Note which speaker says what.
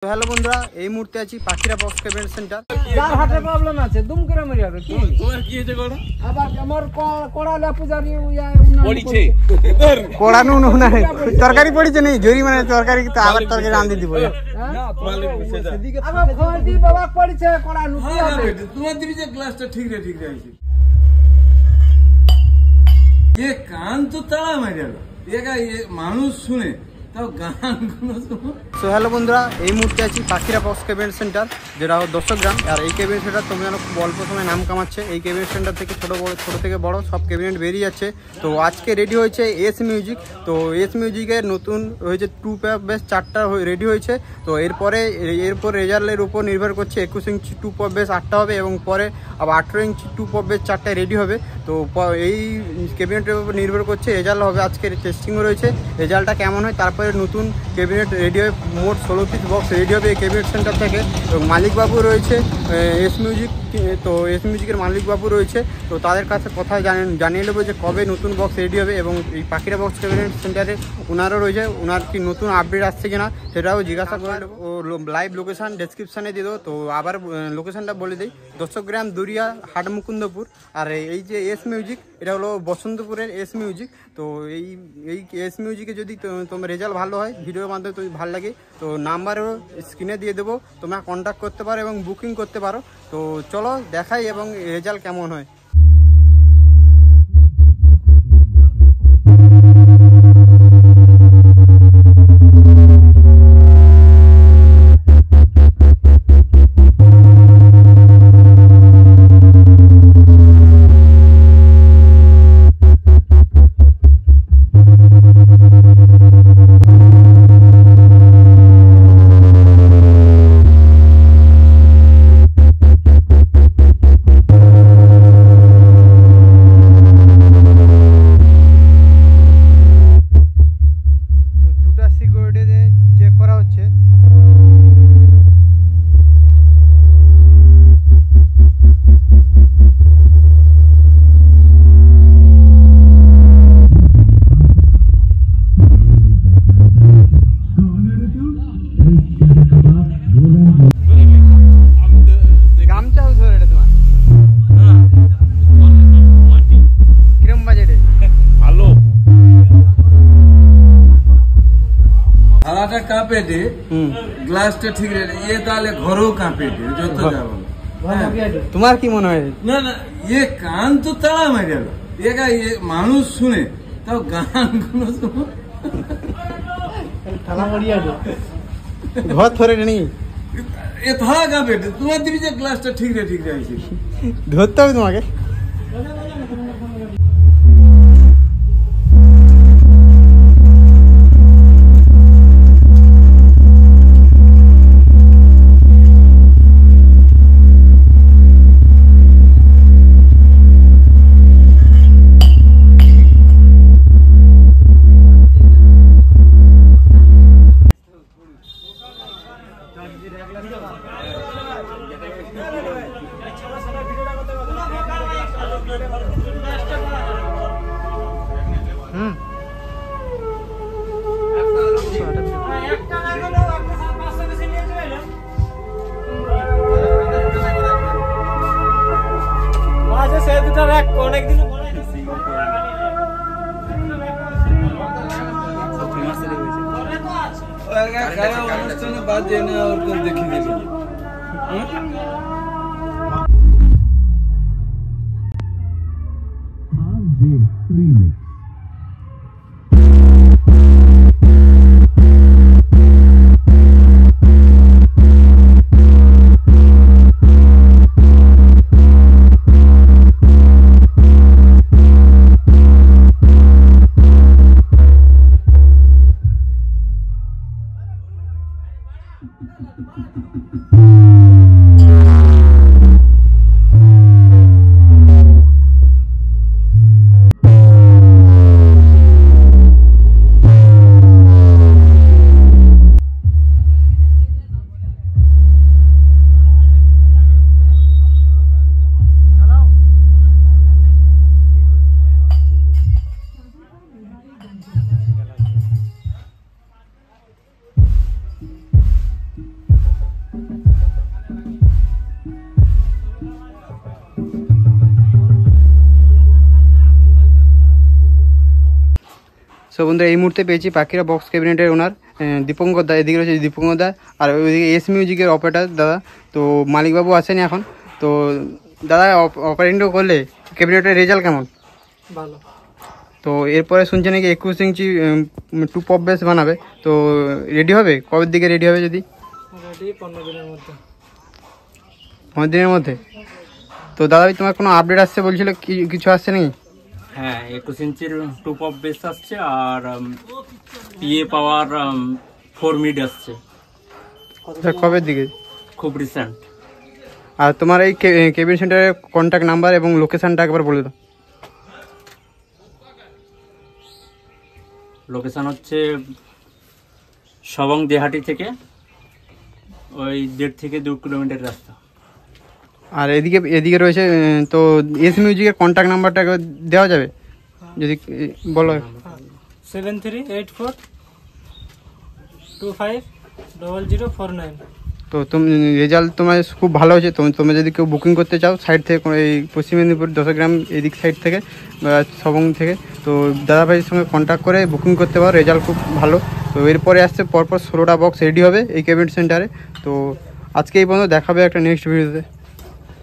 Speaker 1: তো হ্যালো বন্ধুরা, এই মুহূর্তে আছি পাখিরা বক্স কেবিনেট সেন্টার।
Speaker 2: যার হাতে প্রবলেম আছে দুম করে মরে যাবে কি
Speaker 3: তোমার কি হয়েছে কোড়া?
Speaker 2: আবার আমার কোড়ালে পূজারি
Speaker 3: পড়িছে
Speaker 1: কোড়ানো না তরকারি পড়িছে নেই জরিমানা তরকারি তো আবার তরকারি রাঁধি দিব
Speaker 3: না মালিক বসে যা
Speaker 2: আবার খোঁজি বাবা পড়িছে কোড়ানো কি হবে
Speaker 3: তোমার দিবি যে গ্লাসটা ঠিক রে আইছে এ কান তো তালা মারি গেল একা মানুষ শুনে তাও গান গুলো শুনো।
Speaker 1: তো হ্যালো বন্ধুরা, এই মুহূর্তে আছি পাখিরা বক্স কেবিনেট সেন্টার, যেটা 10 গ্রাম। আর এই কেবিনেট সেন্টার তোমরা জানো খুব অল্প সময় নাম কামাচ্ছে। এই কেবিনেট সেন্টার থেকে ছোট থেকে বড় সব কেবিনেট বেরিয়ে যাচ্ছে। তো আজকে রেডি হয়েছে এস মিউজিক। তো এস মিউজিকের নতুন হয়েছে 2 বেস 4টা রেডি হয়েছে। তো এরপর রেজাল্টের উপর নির্ভর করছে 21 ইঞ্চি 2 বেস 8টা হবে এবং পরে আবার 18 ইঞ্চি 2 বেস 4টা রেডি হবে। তো এই কেবিনেটের উপর নির্ভর করছে রেজাল্ট হবে। আজকের টেস্টিংও রয়েছে, রেজাল্টটা কেমন হয় তারপরে নতুন কেবিনেট রেডি হবে। মোট 16 পিস বক্স রেডি হবে এই কেবিনেট সেন্টার থেকে। এবং মালিকবাবু রয়েছে এস মিউজিক। তো এস মিউজিকের মালিকবাবু রয়েছে, তো তাদের কাছে কথা জানিয়ে নেবো যে কবে নতুন বক্স রেডি হবে। এবং এই পাখিরা বক্স কেবিনেট সেন্টারে ওনারও রয়েছে, ওনার কি নতুন আপডেট আসছে কিনা সেটাও জিজ্ঞাসা করে নেবো। ও লাইভ লোকেশান ডেসক্রিপশানে দিয়ে দেবো। তো আবার লোকেশানটা বলে দিই, 10 গ্রাম দুরিয়া হাট মুকুন্দপুর। আর এই যে এস মিউজিক, এটা হলো বসন্তপুরের এস মিউজিক। তো এই এস মিউজিকে যদি তোমার রেজাল্ট ভালো হয়, ভিডিওর মাধ্যমে তুমি ভালো লাগে, তো নাম্বারও স্ক্রিনে দিয়ে দেবো, তোমরা কন্ট্যাক্ট করতে পারো এবং বুকিং করতে পারো। তো চলো দেখাই এবং রেজাল্ট কেমন হয়। চেক করা হচ্ছে। গামছা ধরে এটা তোমার কিরম বাজেটে?
Speaker 3: ভালো থালাটা কাঁপে দে, গ্লাসটা ঠিক রে ইয়ে তাহলে ঘরেও কাঁপে দে যত যাবো।
Speaker 1: তোমার কি মনে হয়?
Speaker 3: না না ইয়ে কান তো তালা মারি গেল একা মানুষ শুনে তাও গান গুলো শুনো।
Speaker 1: ঘর ধরে নি
Speaker 3: এ থালা কাঁপে দে, তোমার দিবি যে গ্লাসটা ঠিক রে আইছে
Speaker 1: ধরতে হবে তোমাকে।
Speaker 3: অনুষ্ঠানে বাজে না ওরকম দেখি দেখি
Speaker 1: সো বন্ধুরা এই মুহূর্তে পেয়েছি পাখিরা বক্স ক্যাবিনেটের ওনার দীপঙ্কর দা, এদিকে রয়েছে দীপঙ্কর দা, আর ওইদিকে এস মিউজিকের অপারেটার দাদা। তো মালিকবাবু আসেনি এখন। তো দাদা অপারেটিংটা করলে ক্যাবিনেটের রেজাল্ট কেমন?
Speaker 2: ভালো।
Speaker 1: তো এরপরে শুনছে নাকি 21 ইঞ্চি 2 পপ বেস বানাবে, তো রেডি হবে কবের দিকে রেডি হবে? যদি
Speaker 2: রেডি 15 দিনের মধ্যে।
Speaker 1: 5 দিনের মধ্যে। তো দাদা ভাই তোমার কোনো আপডেট আসছে বলছিল, কিছু আসছে নাকি?
Speaker 4: হ্যাঁ 21 ইঞ্চির 2 পপ বেস আসছে, আর পিএ পাওয়ার 4 মিড আসছে
Speaker 1: কবের দিকে?
Speaker 4: খুব রিসেন্ট।
Speaker 1: আর তোমার এই কেবিন সেন্টারের কন্ট্যাক্ট নাম্বার এবং লোকেশনটা একবার বলে দাও।
Speaker 4: লোকেশন হচ্ছে সবং দেহাটি থেকে ওই 1.5 থেকে 2 কিলোমিটার রাস্তা।
Speaker 1: আর এদিকে রয়েছে তো এস মিউজিকের কন্ট্যাক্ট নাম্বারটা একবার দেওয়া যাবে যদি বলো।
Speaker 2: 7384250049।
Speaker 1: তো তুমি রেজাল্ট তোমার খুব ভালো হয়েছে। তুমি যদি কেউ বুকিং করতে চাও সাইড থেকে, এই পশ্চিম মেদিনীপুর 10 গ্রাম এদিক সাইড থেকে বা সবং থেকে, তো দাদাভাইয়ের সঙ্গে কন্ট্যাক্ট করে বুকিং করতে পারো। রেজাল্ট খুব ভালো। তো এরপরে আসছে পরপর 16টা বক্স রেডি হবে এই কেবিনেট সেন্টারে। তো আজকে এই পর্যন্ত, দেখাবে একটা নেক্সট ভিডিওতে।